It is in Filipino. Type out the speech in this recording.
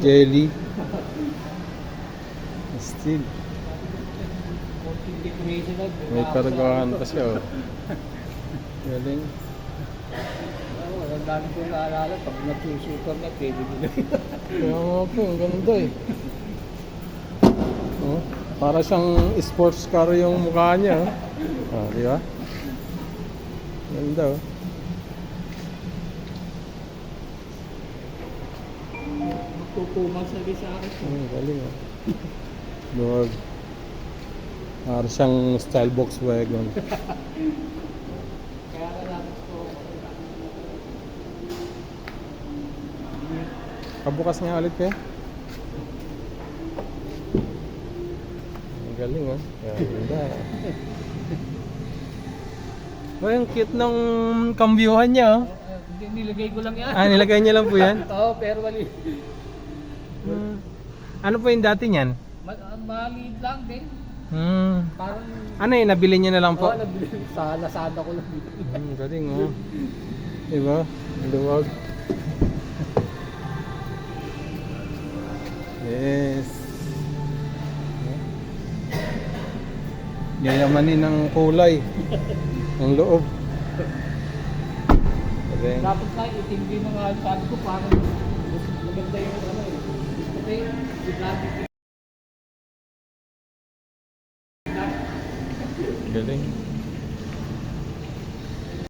Jelly. Still. May karagahan pa siya, oh. Galing. Ang dami ko naalala, pag nagsusuper na, pwede nila. Kaya nga po, ang ganda eh. Oh, para siyang sports car yung mukha niya, oh. Ah, di ba? Ganda, oh. Magtutumas na sa akin. Galing, oh. Lord. Para siyang style Volkswagen. Kaya nalang ko. Kabukas niya ulit kayo. Ang galing, oh. Ganda. Oh, yung cute ng kambyuhan niya, oh. Nilagay ko lang yan. Ah, nilagay niya lang po yan? Oo, pero mali. Ano po yung dati niyan? Maliit lang din. Parang... Ano yun, nabili niya na lang po? Oo, nabili. Sa Lazada ko lang dito. Galing, oh. Diba? Luwag. Yes. Yayamanin ng kulay. Ang loob. Galing. Dapat na itindi mga sabi ko parang maganda yung ano eh. Kasi Galing.